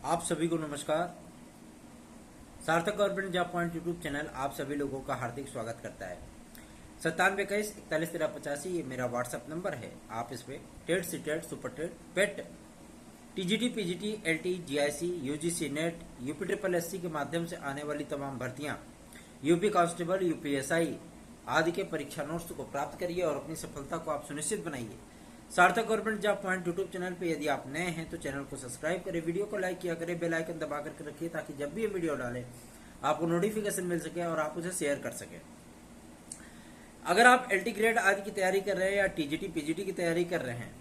आप सभी को नमस्कार। सार्थक government job point YouTube channel आप सभी लोगों का हार्दिक स्वागत करता है। 9721411385 ये मेरा व्हाट्सएप नंबर है। आप इस पे TET CTET super TET PET TGT PGT LT GIC UGC NET UP triple SC के माध्यम से आने वाली तमाम भर्तियां यूपी कांस्टेबल यूपीएसआई आदि के परीक्षा नोट्स को प्राप्त करिए और अपनी सफलता को आप सुनिश्चित बनाइए। सार्थक government job point YouTube channel पे यदि आप नए हैं तो चैनल को सब्सक्राइब करें, वीडियो को लाइक किया करें, बेल आइकन दबा करके रखिए ताकि जब भी ये वीडियो डालें आपको नोटिफिकेशन मिल सके और आप उसे शेयर कर सकें। अगर आप एलटी ग्रेड आदि की तैयारी कर रहे हैं या टीजीटी पीजीटी की तैयारी कर रहे हैं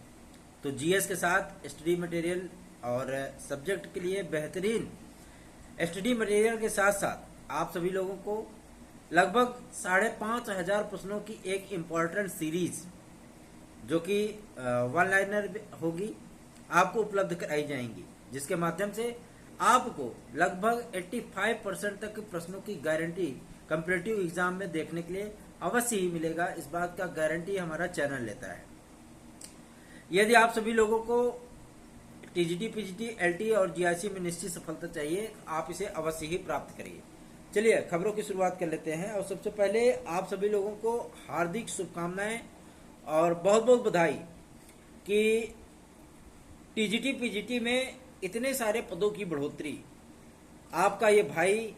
तो जीएस के साथ स्टडी मटेरियल और सब्जेक्ट के लिए बेहतरीन स्टडी मटेरियल के साथ साथ आप सभी लोगों को लगभग 5,500 प्रश्नों की एक इम्पोर्टेंट सीरीज जो कि वन लाइनर होगी आपको उपलब्ध कराई जाएंगी, जिसके माध्यम से आपको लगभग 85% तक के प्रश्नों की गारंटी कॉम्पिटिटिव एग्जाम में देखने के लिए अवश्य ही मिलेगा। इस बात का गारंटी हमारा चैनल लेता है। यदि आप सभी लोगों को टीजीटी पीजीटी एलटी और जीआईसी में निश्चित सफलता चाहिए, आप इसे अवश्य ही प्राप्त करिए। चलिए खबरों की शुरुआत कर लेते हैं और सबसे पहले आप सभी लोगों को हार्दिक शुभकामनाएं और बहुत बहुत बधाई कि टीजीटी पीजीटी में इतने सारे पदों की बढ़ोतरी आपका ये भाई,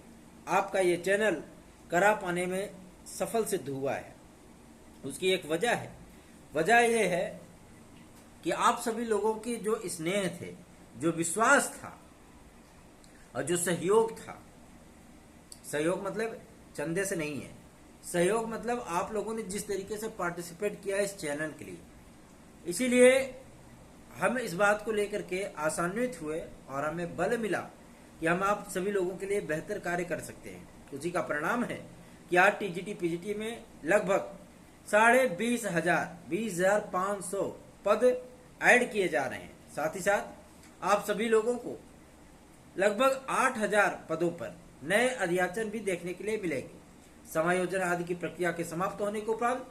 आपका ये चैनल करा पाने में सफल सिद्ध हुआ है। उसकी एक वजह है। वजह यह है कि आप सभी लोगों की जो स्नेह थे, जो विश्वास था और जो सहयोग था, सहयोग मतलब चंदे से नहीं है, सहयोग मतलब आप लोगों ने जिस तरीके से पार्टिसिपेट किया इस चैनल के लिए, इसीलिए हम इस बात को लेकर के आसान्वित हुए और हमें बल मिला कि हम आप सभी लोगों के लिए बेहतर कार्य कर सकते हैं। उसी का परिणाम है कि आज टीजीटी पीजीटी में लगभग 20,500 पद ऐड किए जा रहे हैं। साथ ही साथ आप सभी लोगों को लगभग 8,000 पदों पर नए अध्याचन भी देखने के लिए मिलेंगे। समायोजन आदि की प्रक्रिया के समाप्त होने के उपरांत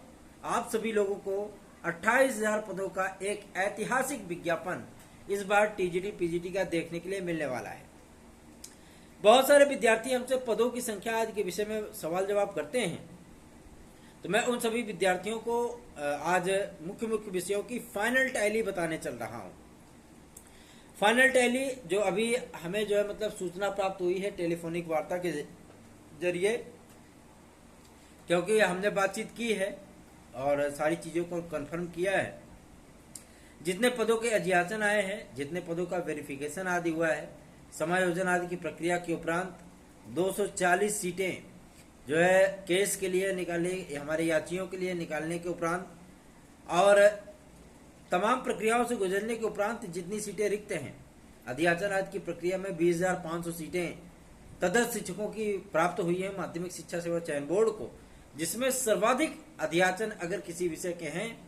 आप सभी लोगों को 28,000 पदों का एक ऐतिहासिक विज्ञापन इस बार टीजीटी पीजीटी का देखने के लिए मिलने वाला है। बहुत सारे विद्यार्थी हमसे पदों की संख्या आदि के विषय में सवाल जवाब करते हैं, तो मैं उन सभी विद्यार्थियों को आज मुख्य विषयों की फाइनल टैली बताने चल रहा हूं। फाइनल टैली जो अभी हमें जो है मतलब सूचना प्राप्त हुई है टेलीफोनिक वार्ता के जरिए, क्योंकि हमने बातचीत की है और सारी चीजों को कंफर्म किया है। जितने पदों के अध्याचन आए हैं, जितने पदों का वेरिफिकेशन आदि हुआ है, समायोजन आदि की प्रक्रिया के उपरांत 240 सीटें जो है केस के लिए निकाली, हमारे याचियों के लिए निकालने के उपरांत और तमाम प्रक्रियाओं से गुजरने के उपरांत जितनी सीटें रिक्त हैं, अध्याचन आदि की प्रक्रिया में 20,500 सीटें तदर्थ शिक्षकों की प्राप्त हुई है माध्यमिक शिक्षा सेवा चयन बोर्ड को, जिसमें सर्वाधिक अध्याचन अगर किसी विषय के हैं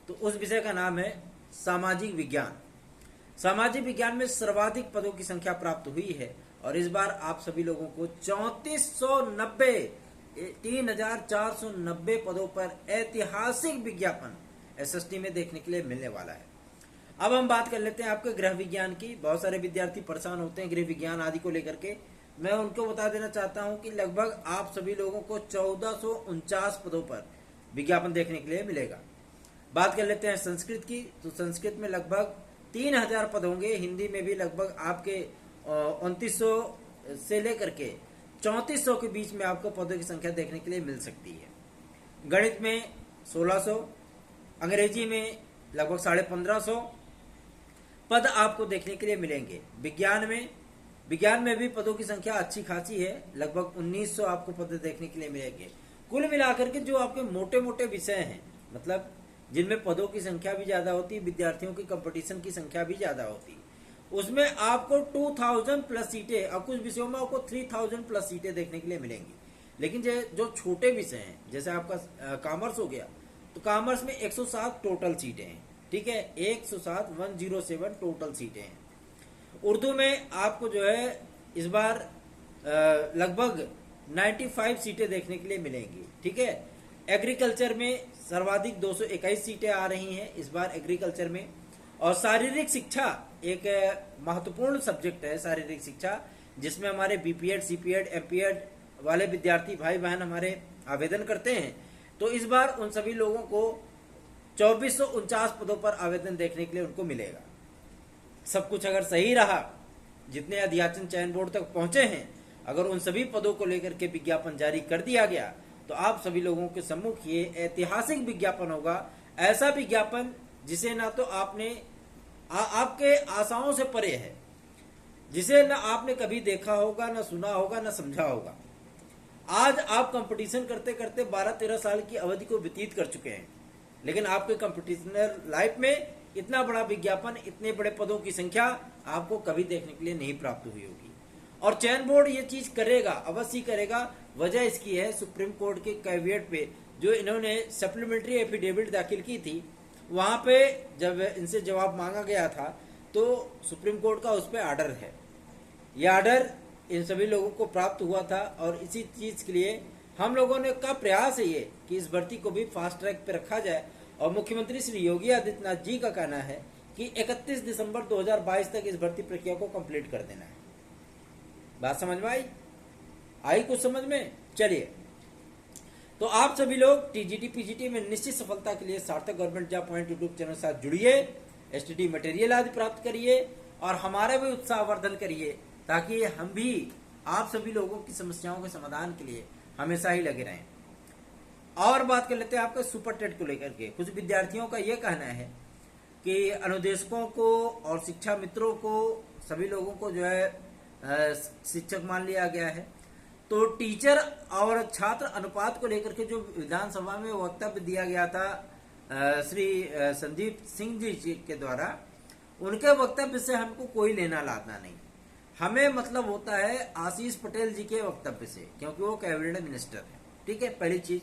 तो उस विषय का नाम है सामाजिक विज्ञान। सामाजिक विज्ञान में सर्वाधिक पदों की संख्या प्राप्त हुई है और इस बार आप सभी लोगों को 3,490 पदों पर ऐतिहासिक विज्ञापन एसएसटी में देखने के लिए मिलने वाला है। अब हम बात कर लेते हैं आपके गृह विज्ञान की। बहुत सारे विद्यार्थी परेशान होते हैं गृह विज्ञान आदि को लेकर के। मैं उनको बता देना चाहता हूं कि लगभग आप सभी लोगों को 1449 पदों पर विज्ञापन देखने के लिए मिलेगा। बात कर लेते हैं संस्कृत की, तो संस्कृत में लगभग 3,000 पद होंगे। हिंदी में भी लगभग आपके 2900 से लेकर के 3400 के बीच में आपको पदों की संख्या देखने के लिए मिल सकती है। गणित में 1600, अंग्रेजी में लगभग 1550 पद आपको देखने के लिए मिलेंगे। विज्ञान में भी पदों की संख्या अच्छी खासी है, लगभग 1900 आपको पद देखने के लिए मिलेंगे। कुल मिलाकर के जो आपके मोटे मोटे विषय हैं, मतलब जिनमें पदों की संख्या भी ज्यादा होती, विद्यार्थियों की कंपटीशन की संख्या भी ज्यादा होती, उसमें आपको 2000 प्लस सीटें और कुछ विषयों में आपको 3000 प्लस सीटें देखने के लिए मिलेंगी। लेकिन जो छोटे विषय हैं, जैसे आपका कॉमर्स हो गया, तो कॉमर्स में 107 टोटल सीटें हैं। ठीक है, 107 टोटल सीटें हैं। उर्दू में आपको जो है इस बार लगभग 95 सीटें देखने के लिए मिलेंगी। ठीक है, एग्रीकल्चर में सर्वाधिक 221 सीटें आ रही हैं इस बार एग्रीकल्चर में, और शारीरिक शिक्षा एक महत्वपूर्ण सब्जेक्ट है शारीरिक शिक्षा, जिसमें हमारे बीपीएड, सीपीएड, एमपीएड वाले विद्यार्थी भाई बहन हमारे आवेदन करते हैं। तो इस बार उन सभी लोगों को 2449 पदों पर आवेदन देखने के लिए उनको मिलेगा। सब कुछ अगर सही रहा, जितने अध्याचन चयन बोर्ड तक पहुंचे हैं, अगर उन सभी पदों को लेकर के विज्ञापन जारी कर दिया गया तो आप सभी लोगों के सम्मुख ये ऐतिहासिक विज्ञापन होगा। ऐसा विज्ञापन जिसे ना तो आपने आपके आशाओं से परे है, जिसे ना आपने कभी देखा होगा, ना सुना होगा, ना समझा होगा। आज आप कंपटीशन करते करते 12-13 साल की अवधि को व्यतीत कर चुके हैं, लेकिन आपके कंपटीशनर लाइफ में इतना बड़ा विज्ञापन, इतने बड़े पदों की संख्या आपको कभी देखने के लिए नहीं प्राप्त हुई होगी। और चयन बोर्ड ये चीज करेगा, अवश्य करेगा। वजह इसकी है सुप्रीम कोर्ट के कैविएट पे जो इन्होंने सप्लीमेंट्री एफिडेविट दाखिल की थी, वहां पे जब इनसे जवाब मांगा गया था तो सुप्रीम कोर्ट का उस पर आर्डर है। यह आर्डर इन सभी लोगों को प्राप्त हुआ था और इसी चीज के लिए हम लोगों ने का प्रयास है ये कि इस भर्ती को भी फास्ट ट्रैक पे रखा जाए। और मुख्यमंत्री श्री योगी आदित्यनाथ जी का कहना है कि 31 दिसंबर 2022 तक इस भर्ती प्रक्रिया को कंप्लीट कर देना है। बात समझ में आई कुछ समझ में? चलिए, तो आप सभी लोग टीजीटी पीजीटी में निश्चित सफलता के लिए सार्थक government job point YouTube channel के साथ जुड़िए, एसटीडी मटेरियल आदि प्राप्त करिए और हमारा भी उत्साहवर्धन करिए, ताकि हम भी आप सभी लोगों की समस्याओं के समाधान के लिए हमेशा ही लगे रहें। और बात कर लेते हैं आपके सुपर टेट को लेकर के। कुछ विद्यार्थियों का यह कहना है कि अनुदेशकों को और शिक्षा मित्रों को, सभी लोगों को जो है शिक्षक मान लिया गया है। तो टीचर और छात्र अनुपात को लेकर के जो विधानसभा में वक्तव्य दिया गया था श्री संदीप सिंह जी के द्वारा, उनके वक्तव्य से हमको कोई लेना लाना नहीं। हमें मतलब होता है आशीष पटेल जी के वक्तव्य से, क्योंकि वो कैबिनेट मिनिस्टर है। ठीक है, पहली चीज।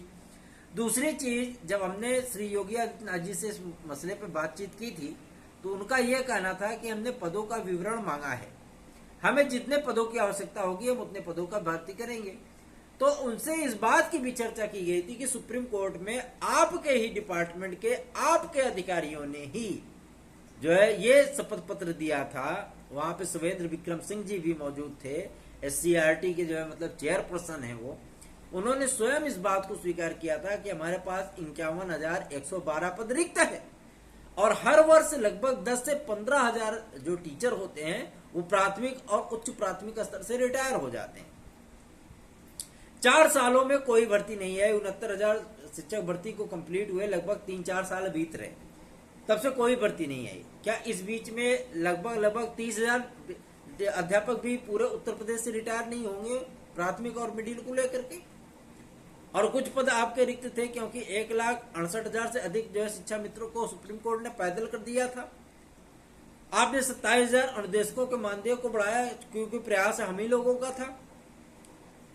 दूसरी चीज, जब हमने श्री योगी आदित्यनाथ जी से इस मसले पर बातचीत की थी तो उनका यह कहना था कि हमने पदों का विवरण मांगा है, हमें जितने पदों की आवश्यकता होगी हम उतने पदों का भर्ती करेंगे। तो उनसे इस बात की भी चर्चा की गई थी कि सुप्रीम कोर्ट में आपके ही डिपार्टमेंट के आपके अधिकारियों ने ही जो है ये शपथ पत्र दिया था। वहां पे सुवेंद्र विक्रम सिंह जी भी मौजूद थे, एससीईआरटी के जो है मतलब चेयरपर्सन है वो। उन्होंने स्वयं इस बात को स्वीकार किया था कि हमारे पास 51,112 पद रिक्त है और हर वर्ष लगभग 10 से 15,000 जो टीचर होते हैं वो प्राथमिक और उच्च प्राथमिक स्तर से रिटायर हो जाते हैं। 4 सालों में कोई भर्ती नहीं है। 69,000 शिक्षक भर्ती को कंप्लीट हुए लगभग 3-4 साल बीत रहे, तब से कोई भर्ती नहीं आई। क्या इस बीच में लगभग 30,000 अध्यापक भी पूरे उत्तर प्रदेश से रिटायर नहीं होंगे प्राथमिक और मिडिल को लेकर के? और कुछ पद आपके रिक्त थे, क्योंकि 1,68,000 से अधिक जो है शिक्षा मित्रों को सुप्रीम कोर्ट ने पैदल कर दिया था। आपने 27,000 अनुदेशकों के मानदेय को बढ़ाया, क्योंकि प्रयास हम ही लोगों का था।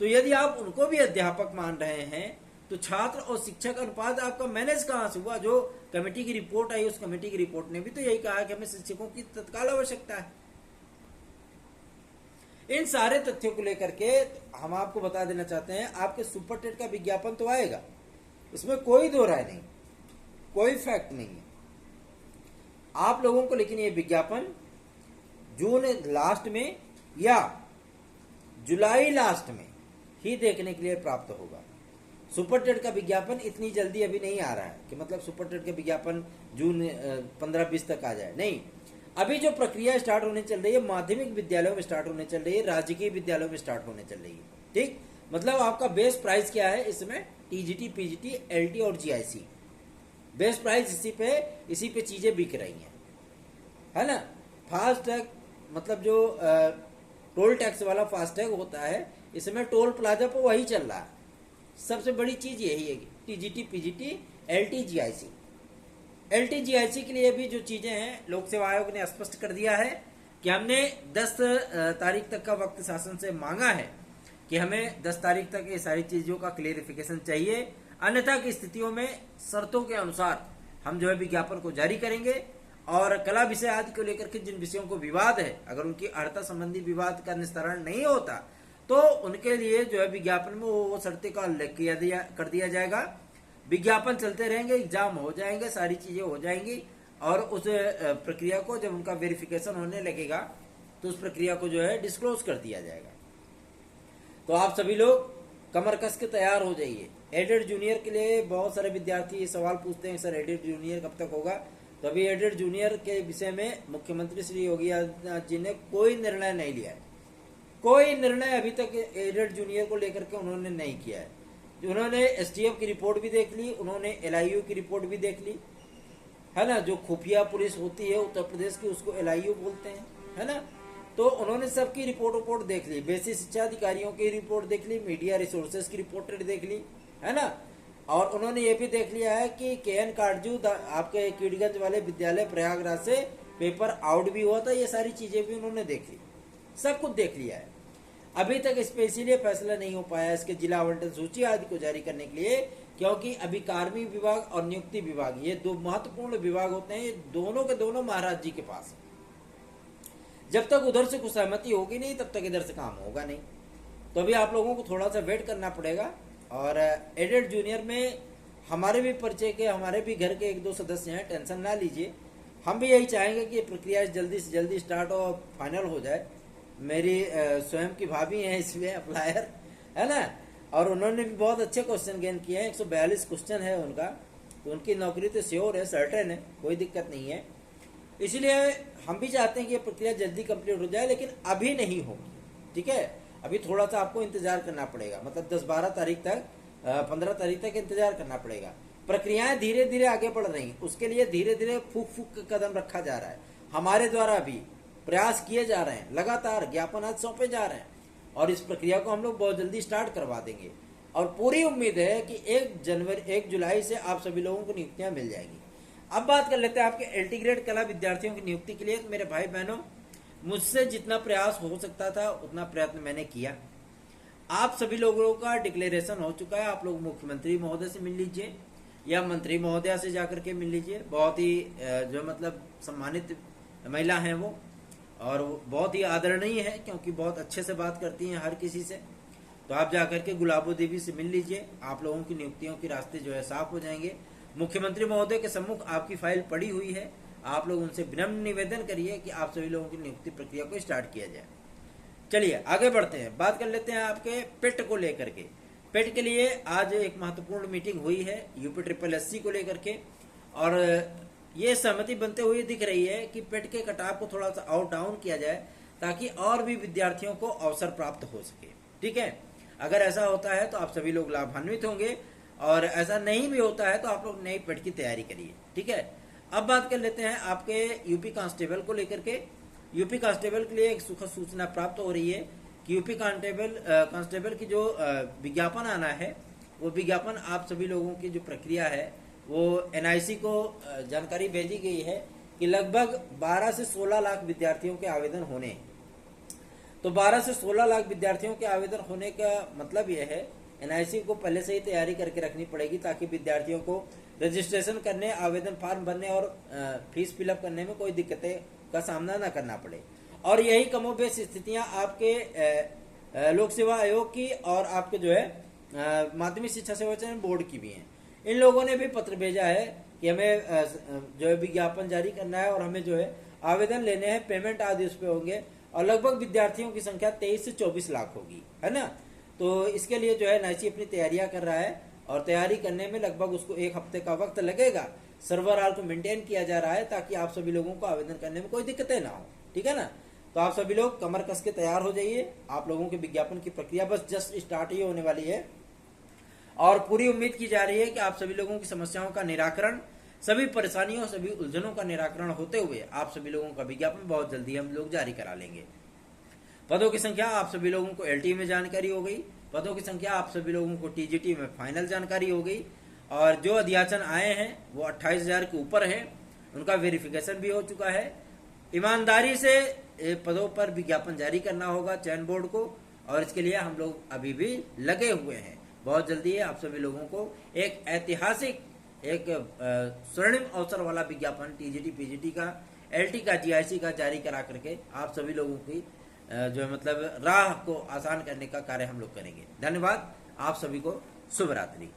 तो यदि आप उनको भी अध्यापक मान रहे हैं तो छात्र और शिक्षक अनुपात आपका मैनेज कहां से हुआ? जो कमेटी की रिपोर्ट आई, उस कमेटी की रिपोर्ट ने भी तो यही कहा कि हमें शिक्षकों की तत्काल आवश्यकता है। इन सारे तथ्यों को लेकर के हम आपको बता देना चाहते हैं, आपके सुपर टेट का विज्ञापन तो आएगा, इसमें कोई दो राय नहीं, कोई फैक्ट नहीं है आप लोगों को। लेकिन ये विज्ञापन जून लास्ट में या जुलाई लास्ट में ही देखने के लिए प्राप्त होगा। सुपर टेट का विज्ञापन इतनी जल्दी अभी नहीं आ रहा है कि मतलब सुपर टेट का विज्ञापन जून 15-20 तक आ जाए, नहीं। अभी जो प्रक्रिया स्टार्ट होने चल रही है, माध्यमिक विद्यालयों में स्टार्ट होने चल रही है, राजकीय विद्यालयों में स्टार्ट होने चल रही है। ठीक, मतलब आपका बेस प्राइस क्या है इसमें? टीजीटी, पीजीटी, एलटी और जीआईसी बेस प्राइस, इसी पे चीजें बिक रही हैं, है ना। फास्ट टैग मतलब जो टोल टैक्स वाला फास्ट टैग होता है, इसमें टोल प्लाजा पर वही चल रहा है। सबसे बड़ी चीज यही है, TGT, PGT, LT, GIC. LT, GIC के लिए भी जो चीजें हैं, लोक सेवा आयोग ने स्पष्ट कर दिया है कि हमने 10 तारीख तक का वक्त शासन से मांगा है कि हमें 10 तारीख तक ये सारी चीजों का क्लियरिफिकेशन चाहिए। अन्यथा की स्थितियों में शर्तों के अनुसार हम जो है विज्ञापन को जारी करेंगे। और कला विषय आदि को लेकर के जिन विषयों को विवाद है, अगर उनकी अर्हता संबंधी विवाद का निस्तारण नहीं होता तो उनके लिए जो है विज्ञापन में वो शर्तें का उल्लेख कर दिया जाएगा। विज्ञापन चलते रहेंगे, एग्जाम हो जाएंगे, सारी चीजें हो जाएंगी। और उस प्रक्रिया को जब उनका वेरिफिकेशन होने लगेगा तो उस प्रक्रिया को जो है डिस्क्लोज कर दिया जाएगा। तो आप सभी लोग कमर कस के तैयार हो जाइए। एडेड जूनियर के लिए बहुत सारे विद्यार्थी सवाल पूछते हैं, सर एडेड जूनियर कब तक होगा? तो अभी एडेड जूनियर के विषय में मुख्यमंत्री श्री योगी आदित्यनाथ जी ने कोई निर्णय नहीं लिया है। कोई निर्णय अभी तक एडेड जूनियर को लेकर के उन्होंने नहीं किया है। उन्होंने एसटीएफ की रिपोर्ट भी देख ली, उन्होंने एलआईयू की रिपोर्ट भी देख ली, है ना। जो खुफिया पुलिस होती है उत्तर प्रदेश की उसको एलआईयू बोलते हैं, है ना। तो उन्होंने सबकी रिपोर्ट देख ली, बेसिक शिक्षा अधिकारियों की रिपोर्ट देख ली, मीडिया रिसोर्सेज की रिपोर्ट देख ली, है ना। और उन्होंने ये भी देख लिया है कि केएन काटजू आपके कीड़गंज वाले विद्यालय प्रयागराज से पेपर आउट भी हुआ था, ये सारी चीजें भी उन्होंने देख ली, सब कुछ देख लिया है। अभी तक इस पे इसीलिए फैसला नहीं हो पाया इसके जिला आवंटन सूची आदि को जारी करने के लिए, क्योंकि अभी कार्मिक विभाग और नियुक्ति विभाग ये दो महत्वपूर्ण विभाग होते हैं, दोनों के दोनों महाराज जी के पास। जब तक उधर से कुछ सहमति होगी नहीं तब तक इधर से काम होगा नहीं। तो अभी आप लोगों को थोड़ा सा वेट करना पड़ेगा। और एडेड जूनियर में हमारे भी परिचय के, हमारे भी घर के एक दो सदस्य हैं, टेंशन ना लीजिए। हम भी यही चाहेंगे कि प्रक्रिया जल्दी से जल्दी स्टार्ट और फाइनल हो जाए। मेरी स्वयं की भाभी हैं इसमें अप्लायर, है ना, और उन्होंने भी बहुत अच्छे क्वेश्चन गेन किए हैं। 142 क्वेश्चन है उनका, तो उनकी नौकरी तो श्योर है, सर्टेन है, कोई दिक्कत नहीं है। इसलिए हम भी चाहते हैं कि ये प्रक्रिया जल्दी कंप्लीट हो जाए, लेकिन अभी नहीं होगी, ठीक है। अभी थोड़ा सा आपको इंतजार करना पड़ेगा, मतलब 10-12 तारीख तक 15 तारीख तक इंतजार करना पड़ेगा। प्रक्रियाएं धीरे धीरे आगे बढ़ रही, उसके लिए धीरे धीरे फूक फूक कदम रखा जा रहा है। हमारे द्वारा भी प्रयास किए जा रहे हैं, लगातार ज्ञापन आज सौंपे जा रहे हैं, और इस प्रक्रिया को हम लोग बहुत जल्दी स्टार्ट करवा देंगे। और पूरी उम्मीद है कि 1 जुलाई से आप सभी लोगों को नियुक्तियां मिल जाएंगी। अब बात कर लेते हैं आपके एलटी ग्रेड कला विद्यार्थियों की नियुक्ति के लिए। तो मेरे भाई बहनों, मुझसे जितना प्रयास हो सकता था उतना प्रयत्न मैंने किया। आप सभी लोगों का डिक्लेरेशन हो चुका है। आप लोग मुख्यमंत्री महोदय से मिल लीजिए या मंत्री महोदया से जाकर के मिल लीजिए। बहुत ही जो मतलब सम्मानित महिला हैं वो, और बहुत ही आदरणीय है, क्योंकि बहुत अच्छे से बात करती हैं हर किसी से। तो आप जाकर के गुलाबो देवी से मिल लीजिए, आप लोगों की नियुक्तियों के रास्ते जो है साफ हो जाएंगे। मुख्यमंत्री महोदय के सम्मुख आपकी फाइल पड़ी हुई है, आप लोग उनसे विनम्र निवेदन करिए कि आप सभी लोगों की नियुक्ति प्रक्रिया को स्टार्ट किया जाए। चलिए आगे बढ़ते हैं, बात कर लेते हैं आपके पेट को लेकर के। पेट के लिए आज एक महत्वपूर्ण मीटिंग हुई है UPSSC को लेकर के, और ये सहमति बनते हुए दिख रही है कि पेट के कटाव को थोड़ा सा आउट डाउन किया जाए, ताकि और भी विद्यार्थियों को अवसर प्राप्त हो सके, ठीक है। अगर ऐसा होता है तो आप सभी लोग लाभान्वित होंगे, और ऐसा नहीं भी होता है तो आप लोग नई पेट की तैयारी करिए, ठीक है। अब बात कर लेते हैं आपके यूपी कांस्टेबल को लेकर के। यूपी कांस्टेबल के लिए एक सुखद सूचना प्राप्त हो रही है कि यूपी कांस्टेबल की जो विज्ञापन आना है, वो विज्ञापन आप सभी लोगों की जो प्रक्रिया है वो NIC को जानकारी भेजी गई है कि लगभग 12 से 16 लाख विद्यार्थियों के आवेदन होने हैं। तो 12 से 16 लाख विद्यार्थियों के आवेदन होने का मतलब यह है NIC को पहले से ही तैयारी करके रखनी पड़ेगी, ताकि विद्यार्थियों को रजिस्ट्रेशन करने, आवेदन फॉर्म भरने और फीस फिलअप करने में कोई दिक्कतें का सामना न करना पड़े। और यही कमोबेश स्थितियां आपके लोक सेवा आयोग की और आपके जो है माध्यमिक शिक्षा सेवा चयन बोर्ड की भी हैं। इन लोगों ने भी पत्र भेजा है कि हमें जो है विज्ञापन जारी करना है, और हमें जो है आवेदन लेने हैं, पेमेंट आदि उस पर होंगे, और लगभग विद्यार्थियों की संख्या 23 से 24 लाख होगी, है ना। तो इसके लिए जो है NIC अपनी तैयारियां कर रहा है, और तैयारी करने में लगभग उसको 1 हफ्ते का वक्त लगेगा। सर्वर आर को मेंटेन किया जा रहा है, ताकि आप सभी लोगों को आवेदन करने में कोई दिक्कतें ना हो, ठीक है ना। तो आप सभी लोग कमर कस के तैयार हो जाइए। आप लोगों के विज्ञापन की प्रक्रिया बस जस्ट स्टार्ट ही होने वाली है, और पूरी उम्मीद की जा रही है कि आप सभी लोगों की समस्याओं का निराकरण, सभी परेशानियों, सभी उलझनों का निराकरण होते हुए आप सभी लोगों का विज्ञापन बहुत जल्दी हम लोग जारी करा लेंगे। पदों की संख्या आप सभी लोगों को LT में जानकारी हो गई, पदों की संख्या आप सभी लोगों को TGT में फाइनल जानकारी हो गई, और जो अध्याचन आए हैं वो 28,000 के ऊपर है, उनका वेरिफिकेशन भी हो चुका है। ईमानदारी से पदों पर विज्ञापन जारी करना होगा चयन बोर्ड को, और इसके लिए हम लोग अभी भी लगे हुए हैं। बहुत जल्दी है आप सभी लोगों को एक ऐतिहासिक, एक स्वर्णिम अवसर वाला विज्ञापन TGT PGT का, LT का, GIC का जारी करा करके आप सभी लोगों की जो है मतलब राह को आसान करने का कार्य हम लोग करेंगे। धन्यवाद, आप सभी को शुभ रात्रि।